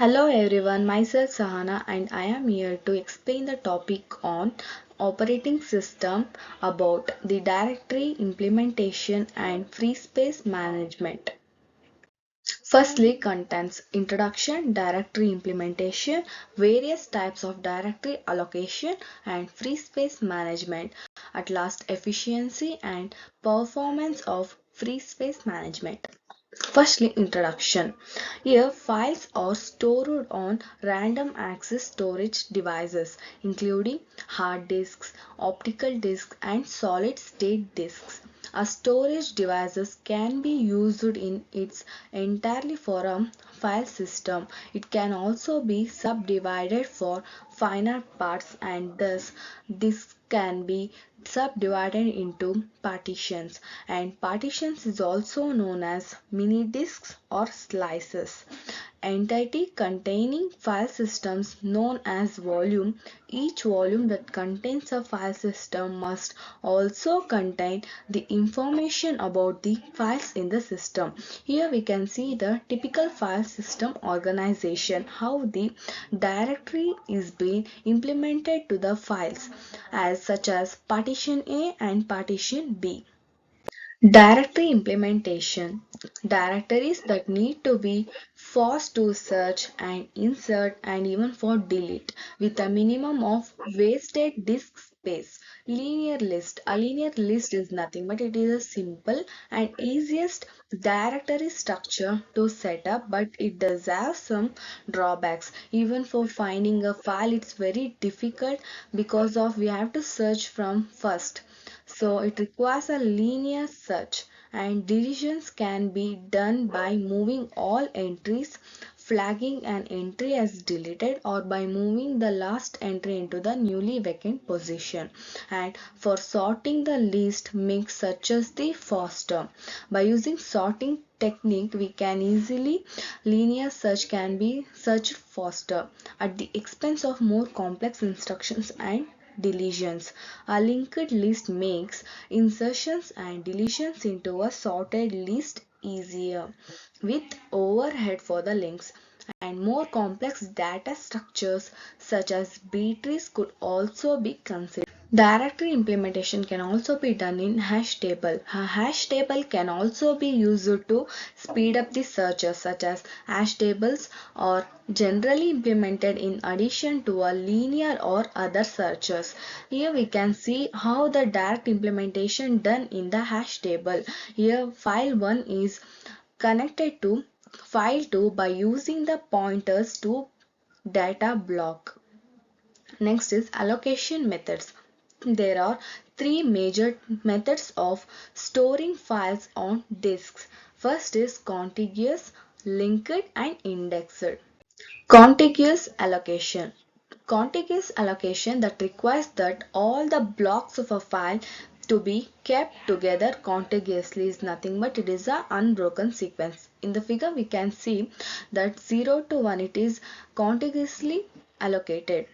Hello everyone, myself Sahana and I am here to explain the topic on operating system about the directory implementation and free space management. Firstly, contents introduction, directory implementation, various types of directory allocation and free space management. At last, efficiency and performance of free space management. Firstly, introduction. Here, files are stored on random access storage devices, including hard disks, optical disks, and solid state disks. A storage devices can be used in its entirely for a file system. It can also be subdivided for finer parts, and thus this can be subdivided into partitions, and partitions is also known as mini disks or slices. Entity containing file systems known as volume. Each volume that contains a file system must also contain the information about the files in the system. Here we can see the typical file system organization, how the directory is being implemented to the files, as such as partition A and partition B. Directory implementation. Directories that need to be fast to search and insert and even for delete with a minimum of wasted disk space. Linear list. A linear list is nothing but it is a simple and easiest directory structure to set up, but it does have some drawbacks. Even for finding a file, it's very difficult because of we have to search from first, so it requires a linear search, and deletions can be done by moving all entries, flagging an entry as deleted, or by moving the last entry into the newly vacant position. And for sorting, the list makes searches the faster. By using sorting technique, we can easily linear search can be searched faster at the expense of more complex instructions and deletions. A linked list makes insertions and deletions into a sorted list easier, with overhead for the links, and more complex data structures such as B trees could also be considered. Directory implementation can also be done in hash table. A hash table can also be used to speed up the searches, such as hash tables are generally implemented in addition to a linear or other searches. Here we can see how the direct implementation done in the hash table. Here file 1 is connected to file 2 by using the pointers to data block. Next is allocation methods. There are three major methods of storing files on disks. First is contiguous, linked, and indexed. Contiguous allocation. Contiguous allocation that requires that all the blocks of a file to be kept together contiguously is nothing but it is a unbroken sequence. In the figure we can see that 0 to 1 it is contiguously allocated.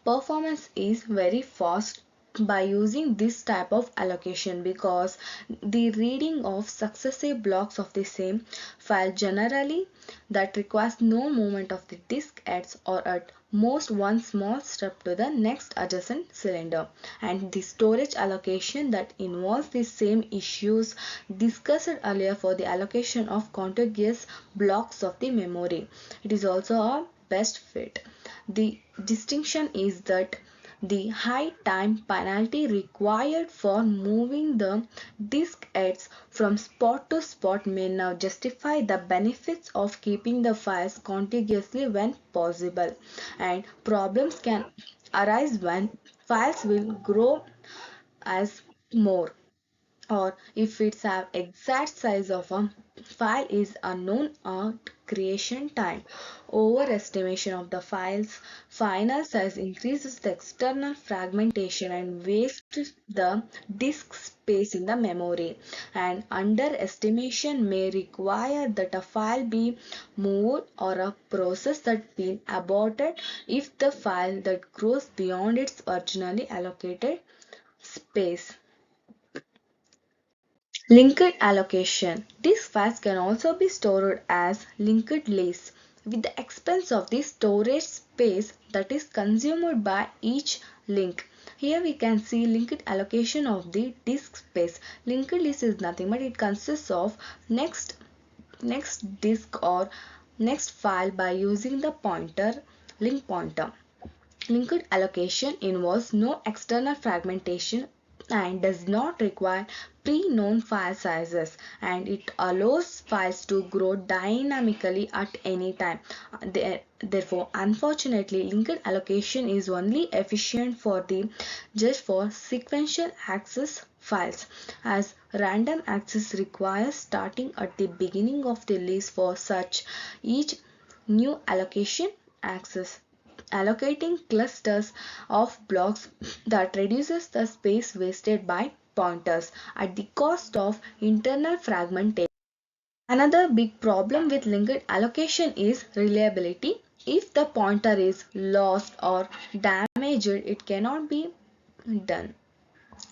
Performance is very fast by using this type of allocation because the reading of successive blocks of the same file generally that requires no movement of the disk heads or at most one small step to the next adjacent cylinder, and the storage allocation that involves the same issues discussed earlier for the allocation of contiguous blocks of the memory. It is also a best fit. The distinction is that the high time penalty required for moving the disk heads from spot to spot may now justify the benefits of keeping the files contiguously when possible, and problems can arise when files will grow as more, or if its exact size of a file is unknown at creation time. Overestimation of the file's final size increases the external fragmentation and wastes the disk space in the memory, and underestimation may require that a file be moved or a process that be aborted if the file that grows beyond its originally allocated space. Linked allocation. These files can also be stored as linked lists. with the expense of the storage space that is consumed by each link. Here we can see linked allocation of the disk space. Linked list is nothing but it consists of next disk or next file by using the link pointer. Linked allocation involves no external fragmentation and does not require pre-known file sizes, and it allows files to grow dynamically at any time. Therefore, unfortunately, linked allocation is only efficient for just for sequential access files, as random access requires starting at the beginning of the list for such each new allocation access. Allocating clusters of blocks that reduces the space wasted by pointers at the cost of internal fragmentation. Another big problem with linked allocation is reliability. If the pointer is lost or damaged, it cannot be done.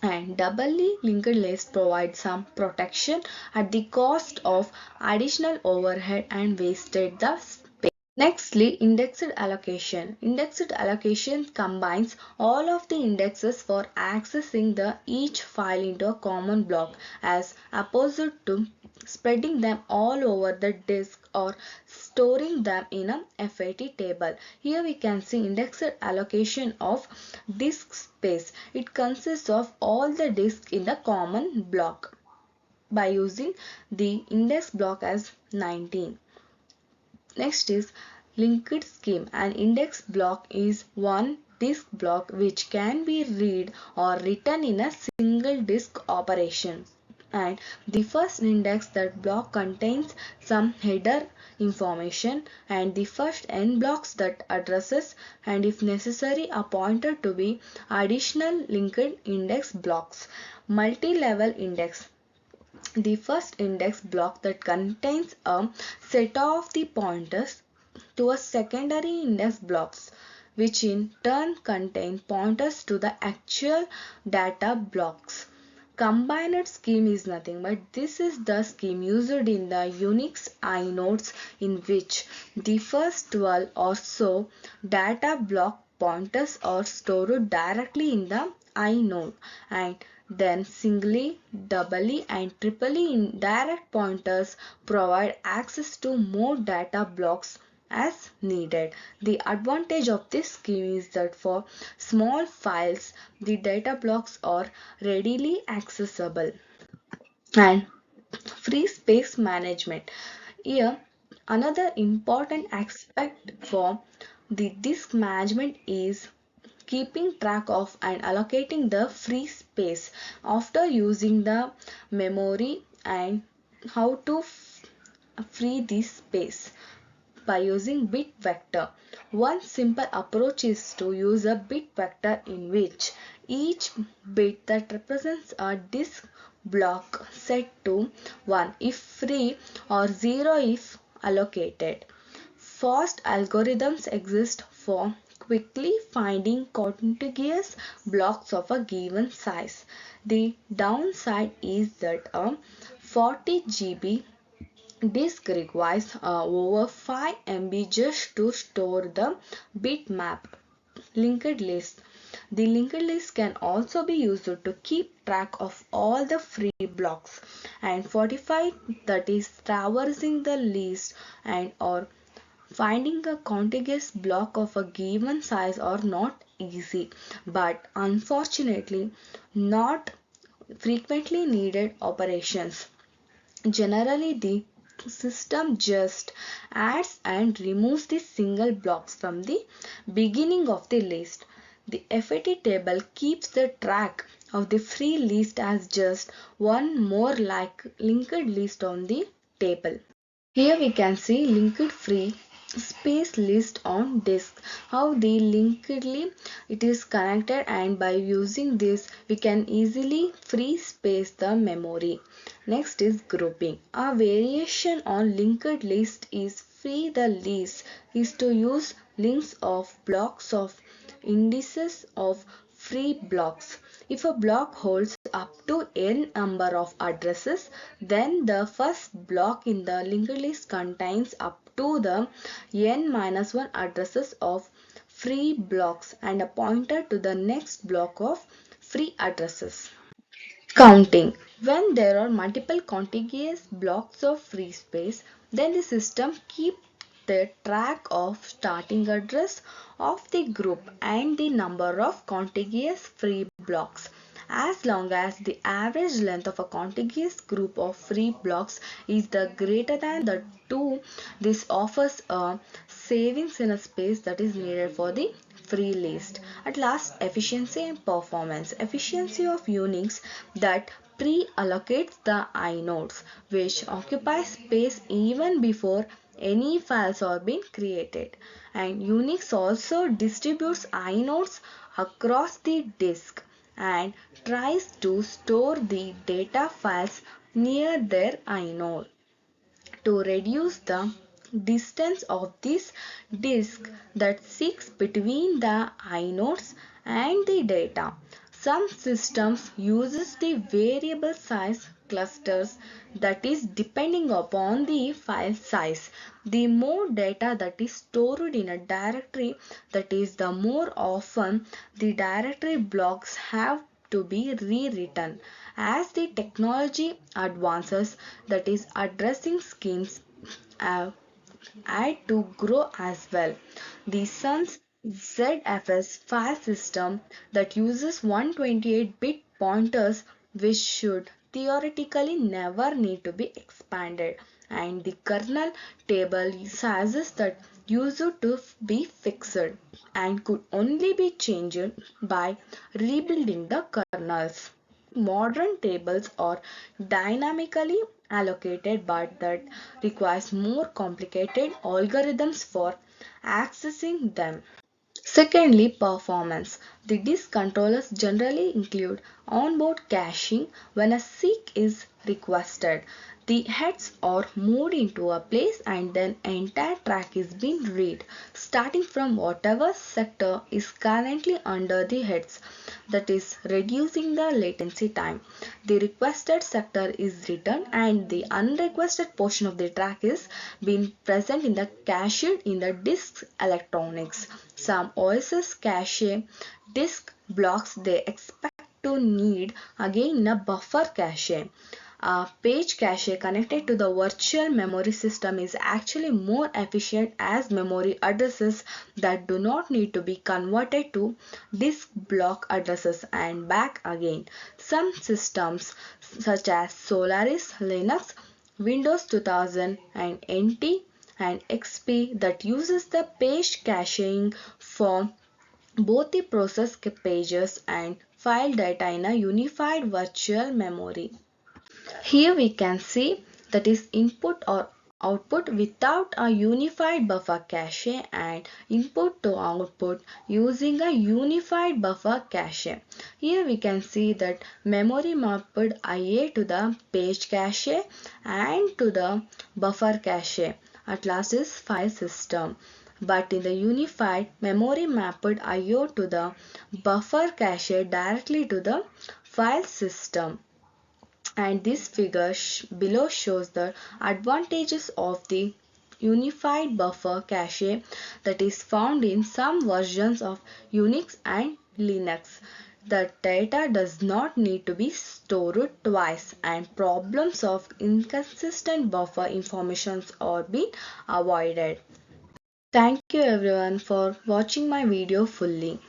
And doubly linked list provides some protection at the cost of additional overhead and wasted the space. Nextly, indexed allocation. Indexed allocation combines all of the indexes for accessing each file into a common block, as opposed to spreading them all over the disk or storing them in a FAT table. Here we can see indexed allocation of disk space. It consists of all the disks in the common block by using the index block as 19. Next is linked scheme. An index block is one disk block which can be read or written in a single disk operation. And the first index that block contains some header information, and the first n blocks that addresses, and if necessary a pointer to be additional linked index blocks. Multi-level index. The first index block that contains a set of the pointers to a secondary index blocks, which in turn contain pointers to the actual data blocks. Combined scheme is nothing but this is the scheme used in the Unix inodes, in which the first 12 or so data block pointers are stored directly in the inode, and then singly, doubly and triply indirect pointers provide access to more data blocks as needed. The advantage of this scheme is that for small files, the data blocks are readily accessible. And free space management. Here, another important aspect for the disk management is keeping track of and allocating the free space after using the memory, and how to free this space by using bit vector. One simple approach is to use a bit vector in which each bit that represents a disk block set to 1 if free or 0 if allocated. Fast algorithms exist for quickly finding contiguous blocks of a given size. The downside is that a 40 GB disk requires over 5 MB just to store the bitmap. Linked list. The linked list can also be used to keep track of all the free blocks, and 45, that is traversing the list and or finding a contiguous block of a given size are not easy, but unfortunately not frequently needed operations. Generally, the system just adds and removes the single blocks from the beginning of the list. The FAT table keeps the track of the free list as just one more like linked list on the table. Here we can see linked free space list on disk, how the linkedly it is connected, and by using this we can easily free space the memory. Next is grouping. A variation on linked list is free the list is to use links of blocks of indices of free blocks. If a block holds up to n number of addresses, then the first block in the linked list contains up to the n-1 addresses of free blocks and a pointer to the next block of free addresses. Counting. When there are multiple contiguous blocks of free space, then the system keeps the track of starting address of the group and the number of contiguous free blocks. As long as the average length of a contiguous group of free blocks is the greater than the 2, this offers a savings in a space that is needed for the free list. At last, efficiency and performance. Efficiency of Unix that pre-allocates the inodes, which occupy space even before any files are being created. And Unix also distributes inodes across the disk and tries to store the data files near their inode to reduce the distance of this disk that sits between the inodes and the data. Some systems uses the variable size clusters, that is depending upon the file size. The more data that is stored in a directory, that is the more often the directory blocks have to be rewritten. As the technology advances, that is addressing schemes uh, had to grow as well. The Sun's ZFS file system that uses 128-bit pointers, which should theoretically never need to be expanded, and the kernel table sizes that used to be fixed and could only be changed by rebuilding the kernels. Modern tables are dynamically allocated, but that requires more complicated algorithms for accessing them. Secondly, performance. The disk controllers generally include onboard caching when a seek is requested. The heads are moved into a place and then entire track is being read, starting from whatever sector is currently under the heads, that is reducing the latency time. The requested sector is written and the unrequested portion of the track is being present in the cached in the disk's electronics. Some OSs cache disk blocks they expect to need again in a buffer cache. A page cache connected to the virtual memory system is actually more efficient as memory addresses that do not need to be converted to disk block addresses and back again. Some systems such as Solaris, Linux, Windows 2000 and NT and XP that uses the page caching for both the process pages and file data in a unified virtual memory. Here we can see that is input or output without a unified buffer cache and input to output using a unified buffer cache. Here we can see that memory mapped IA to the page cache and to the buffer cache. At last is file system. But in the unified memory mapped IO to the buffer cache directly to the file system. And this figure below shows the advantages of the unified buffer cache that is found in some versions of Unix and Linux. The data does not need to be stored twice and problems of inconsistent buffer informations are being avoided. Thank you everyone for watching my video fully.